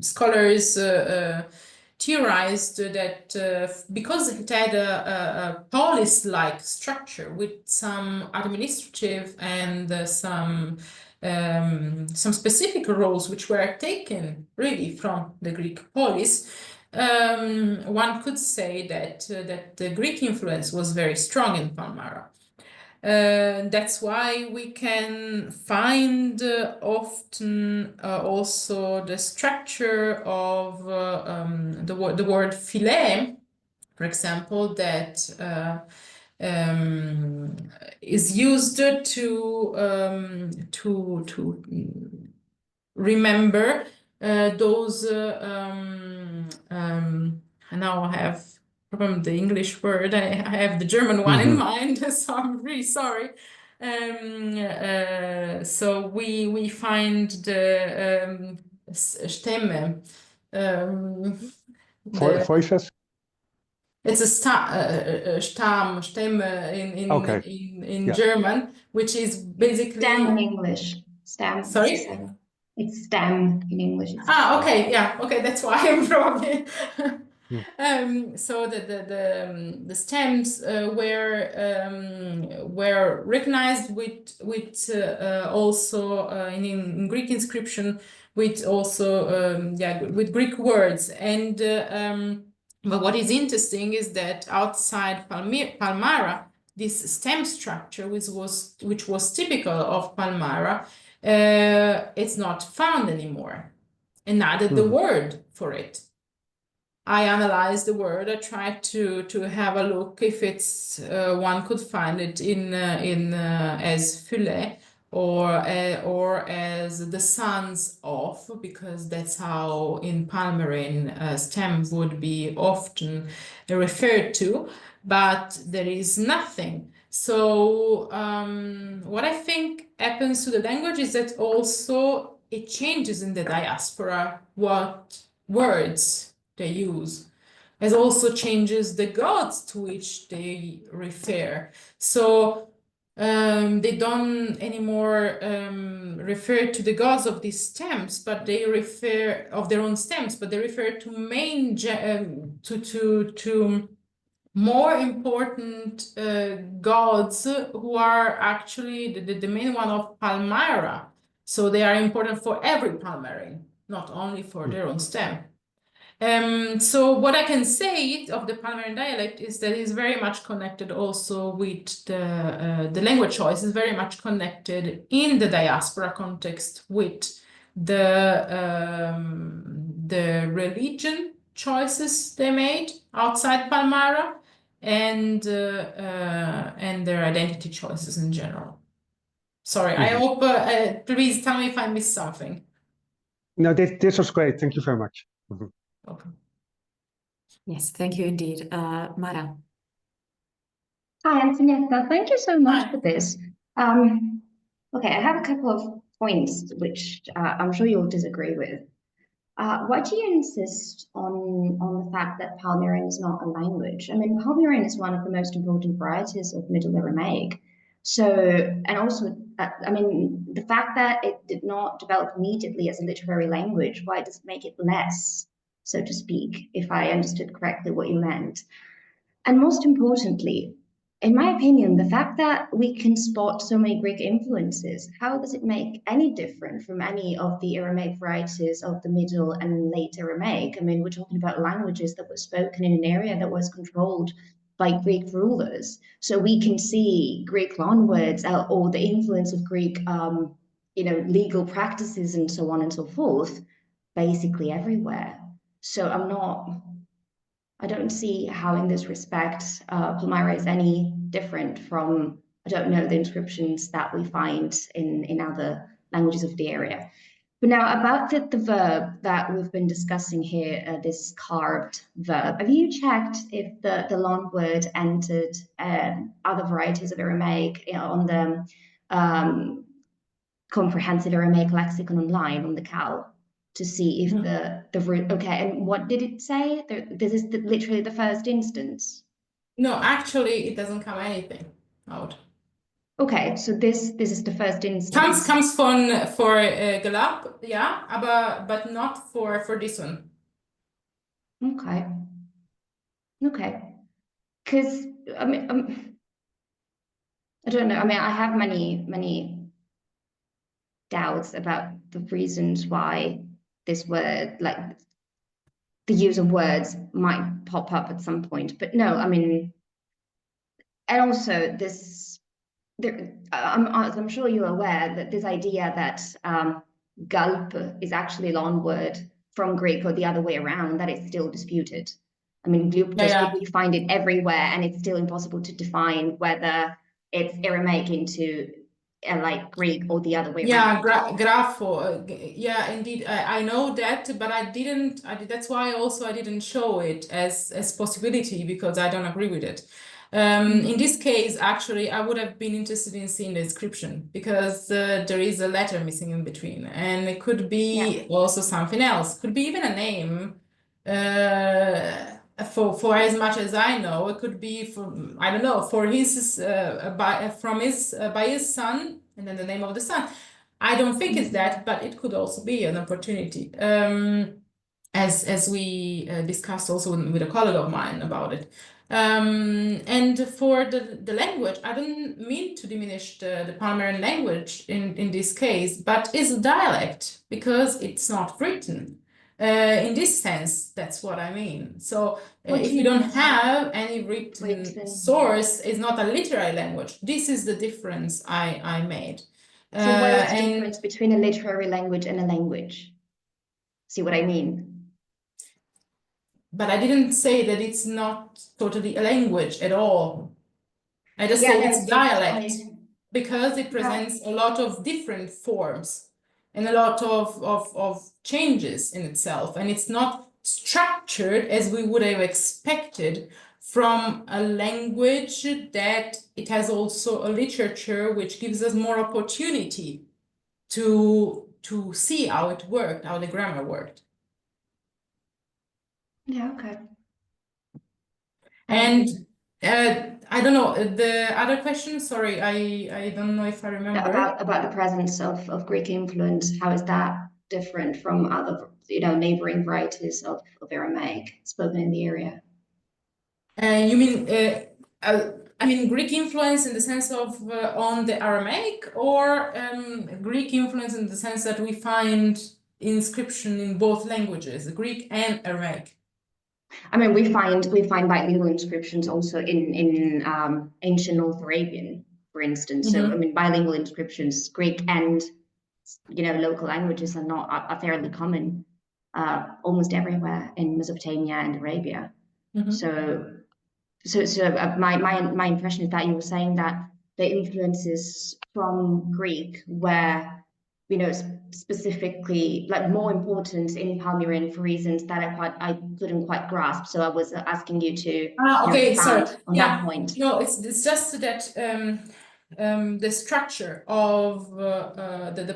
Speaker 2: scholars theorized that because it had a polis-like structure with some administrative and some specific roles which were taken really from the Greek polis, one could say that the Greek influence was very strong in Palmyra. That's why we can find often also the structure of the word filet, for example, that is used to remember those. Now I have from the English word, I have the German one in mind, so I'm really sorry. So we find the Stämme.
Speaker 5: Voices?
Speaker 2: It's a Stamm, Stämme in German, which is basically
Speaker 6: stem in English. Stem.
Speaker 2: Sorry?
Speaker 6: It's stem in English.
Speaker 2: Okay, yeah, okay, that's why I'm probably. So the stems were recognized with also in Greek inscription with also with Greek words. And but what is interesting is that outside Palmyra, this stem structure, which was typical of Palmyra, it's not found anymore, and neither the word for it. I analyzed the word. I tried to have a look if it's one could find it in as filet or as the sons of, because that's how in Palmyrene stem would be often referred to, but there is nothing. So what I think happens to the language is that also it changes in the diaspora what words they use, as also changes the gods to which they refer. So they don't anymore refer to the gods of these stems, but they refer of their own stems, but they refer to main to more important gods who are actually the main one of Palmyra. So they are important for every Palmyrene, not only for their own stem. So what I can say of the Palmyrene dialect is that it's very much connected also with the language choice is very much connected in the diaspora context with the religion choices they made outside Palmyra and their identity choices in general. Sorry, I hope, please tell me if I missed something.
Speaker 5: No, this was great. Thank you very much.
Speaker 2: Okay.
Speaker 4: Yes, thank you indeed. Mara.
Speaker 6: Hi, Antonietta. Thank you so much for this. Okay, I have a couple of points which I'm sure you'll disagree with. Why do you insist on the fact that Palmyrene is not a language? I mean, Palmyrene is one of the most important varieties of Middle Aramaic. So, and also, I mean, the fact that it did not develop immediately as a literary language, why does it make it less, so to speak, if I understood correctly what you meant? And most importantly, in my opinion, the fact that we can spot so many Greek influences, how does it make any different from any of the Aramaic varieties of the Middle and Late Aramaic? I mean, we're talking about languages that were spoken in an area that was controlled by Greek rulers. So we can see Greek loanwords or the influence of Greek, legal practices and so on and so forth, basically everywhere. So I don't see how in this respect Palmyra is any different from, I don't know, the inscriptions that we find in other languages of the area. But now about the verb that we've been discussing here, this carved verb, have you checked if the loanword entered other varieties of Aramaic on the comprehensive Aramaic lexicon online on the CAL? To see if the root, okay, and what did it say? This is literally the first instance.
Speaker 2: No, actually, it doesn't come anything out.
Speaker 6: Okay, so this is the first instance.
Speaker 2: Comes for Galap, yeah, but not for this one.
Speaker 6: Okay. Okay. Because I mean, I don't know. I mean, I have many doubts about the reasons why this word, like the use of words, might pop up at some point. But no, I mean, and also I'm sure you're aware that this idea that gulp is actually a loan word from Greek or the other way around, that is still disputed. I mean, we find it everywhere, and it's still impossible to define whether it's Aramaic into like Greek or the other way around.
Speaker 2: Grapho. Yeah, indeed. I know that, but that's why also I didn't show it as possibility, because I don't agree with it. In this case, actually, I would have been interested in seeing the inscription, because there is a letter missing in between, and it could be also something else. Could be even a name. For as much as I know, it could be from, I don't know, for his by his son, and then the name of the son. I don't think it's that, but it could also be an opportunity. As we discussed also with a colleague of mine about it. And for the language, I don't mean to diminish the Palmyrean language in this case, but it's a dialect because it's not written. In this sense, that's what I mean. So if you don't have any written source, it's not a literary language. This is the difference I made.
Speaker 6: So what is the difference between a literary language and a language? See what I mean?
Speaker 2: But I didn't say that it's not totally a language at all. I just say it's dialect because it presents a lot of different forms and a lot of changes in itself. And it's not structured as we would have expected from a language that it has also a literature which gives us more opportunity to see how it worked, how the grammar worked.
Speaker 6: Yeah, okay.
Speaker 2: And I don't know, the other question, sorry, I don't know if I remember.
Speaker 6: About the presence of Greek influence, how is that different from other, neighboring varieties of Aramaic spoken in the area?
Speaker 2: You mean, I mean Greek influence in the sense of on the Aramaic, or Greek influence in the sense that we find inscription in both languages, Greek and Aramaic?
Speaker 6: I mean, we find bilingual inscriptions also in ancient North Arabian, for instance. So I mean, bilingual inscriptions, Greek and local languages are fairly common almost everywhere in Mesopotamia and Arabia. So my impression is that you were saying that the influences from Greek were specifically like more important in Palmyrean for reasons that I couldn't quite grasp. So I was asking you to expand on that point.
Speaker 2: No, it's just that the structure of the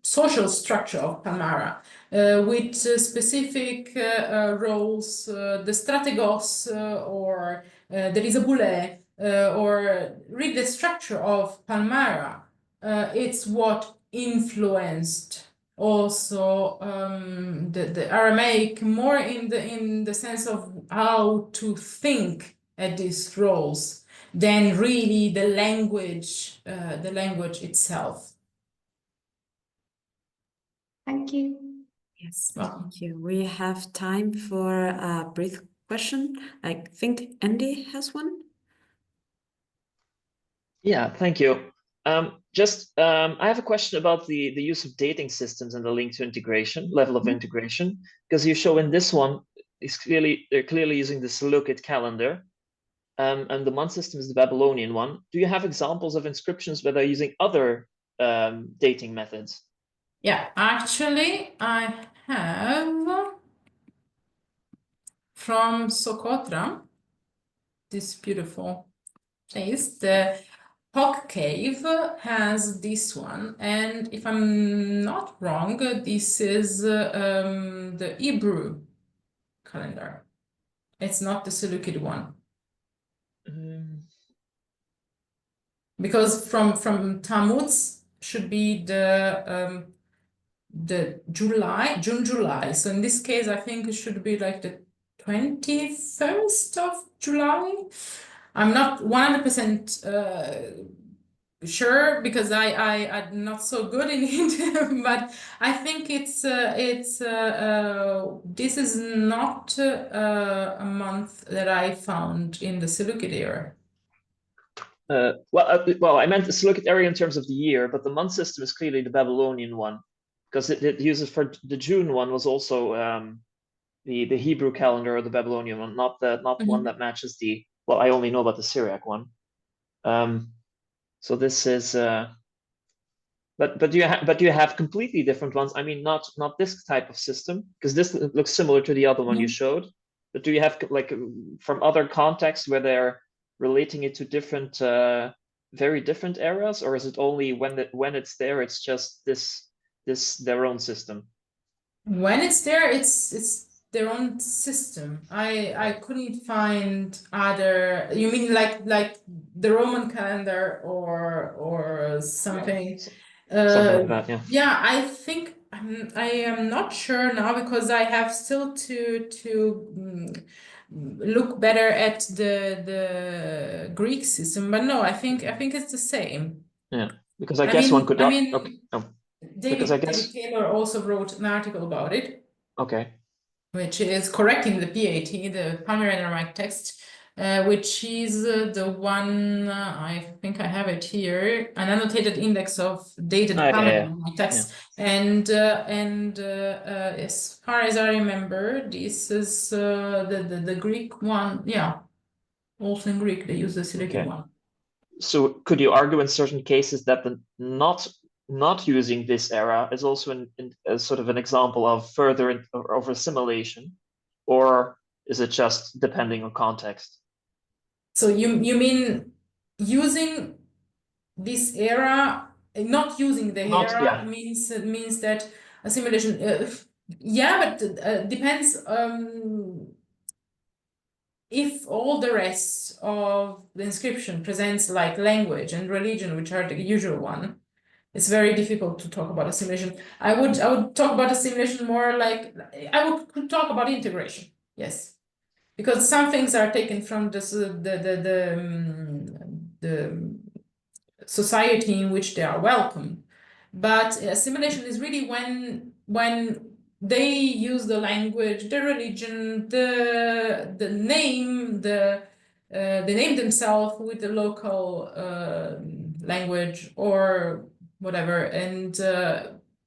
Speaker 2: social structure of Palmyra with specific roles, the strategos or there is a boule, or read the structure of Palmyra. It's what influenced also the Aramaic more in the sense of how to think at these roles than really the language itself.
Speaker 6: Thank you.
Speaker 4: Yes, thank you. We have time for a brief question. I think Andy has one.
Speaker 1: Yeah, thank you. I have a question about the use of dating systems and the link to integration, level of integration, because you show in this one, they're clearly using the Seleucid calendar, and the month system is the Babylonian one. Do you have examples of inscriptions where they're using other dating methods?
Speaker 2: Yeah, actually, I have from Socotra, this beautiful place, the Hawk Cave has this one, and if I'm not wrong, this is the Hebrew calendar. It's not the Seleucid one. Because from Tammuz should be the the June, July. So in this case, I think it should be like the 21st of July. I'm not 100% sure because I'm not so good in it, but I think this is not a month that I found in the Seleucid era.
Speaker 1: Well, I meant the Seleucid area in terms of the year, but the month system is clearly the Babylonian one, because it uses for the June one was also the Hebrew calendar or the Babylonian one, not one that matches the. Well, I only know about the Syriac one. So this is. But do you have completely different ones? I mean, not this type of system, because this looks similar to the other one you showed. But do you have like from other contexts where they're relating it to different, very different eras, or is it only when it's there, it's just this their own system?
Speaker 2: When it's there, it's their own system. I couldn't find other. You mean like the Roman calendar or something?
Speaker 1: Something like that, yeah.
Speaker 2: Yeah, I think I am not sure now because I have still to look better at the Greek system. But no, I think it's the same.
Speaker 1: Yeah, because I guess one could.
Speaker 2: I mean,
Speaker 1: okay. Oh.
Speaker 2: David Taylor also wrote an article about it.
Speaker 1: Okay.
Speaker 2: Which is correcting the PAT, the Palmyrene Aramaic text, which is the one, I think I have it here, an annotated index of dated Palmyrene Aramaic text. Yeah. And as far as I remember, this is the Greek one. Yeah, also in Greek, they use the Seleucid one.
Speaker 1: So could you argue in certain cases that the not using this era is also a sort of an example of further of assimilation, or is it just depending on context?
Speaker 2: So you mean using this era, not using the era means that assimilation. Yeah, but depends. If all the rest of the inscription presents like language and religion, which are the usual one, it's very difficult to talk about assimilation. I would talk about assimilation more like I would talk about integration. Yes, because some things are taken from the society in which they are welcome, but assimilation is really when they use the language, the religion, the name, they name themselves with the local language or whatever, and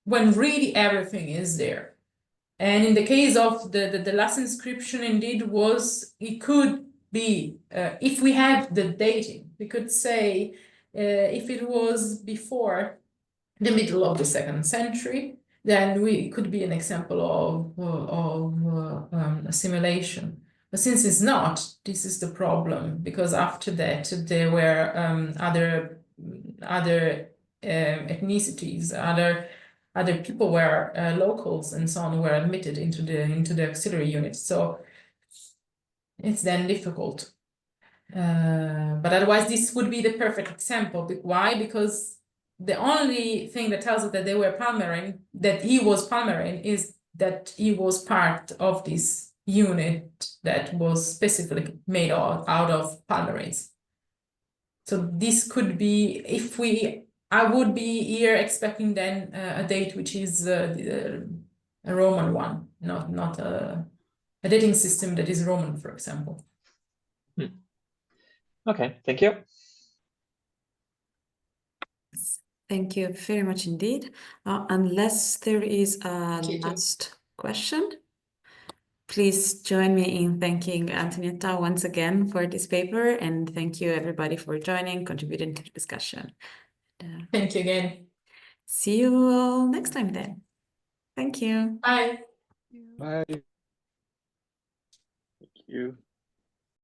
Speaker 2: when really everything is there. And in the case of the last inscription, indeed it could be, if we have the dating, we could say if it was before the middle of the 2nd century, then it could be an example of assimilation. But since it's not, this is the problem, because after that there were other ethnicities, other people were locals and so on were admitted into the auxiliary units. So it's then difficult. But otherwise, this would be the perfect example. Why? Because the only thing that tells us that they were Palmyrene, that he was Palmyrene, is that he was part of this unit that was specifically made out of Palmyrenes. So this could be, I would be here expecting then a date which is a Roman one, not a dating system that is Roman, for example.
Speaker 1: Okay, thank you.
Speaker 4: Thank you very much indeed. Unless there is a last question, please join me in thanking Antonietta once again for this paper, and thank you everybody for joining, contributing to the discussion.
Speaker 2: Thank you again.
Speaker 4: See you all next time then. Thank you.
Speaker 2: Bye.
Speaker 5: Bye.
Speaker 1: Thank you.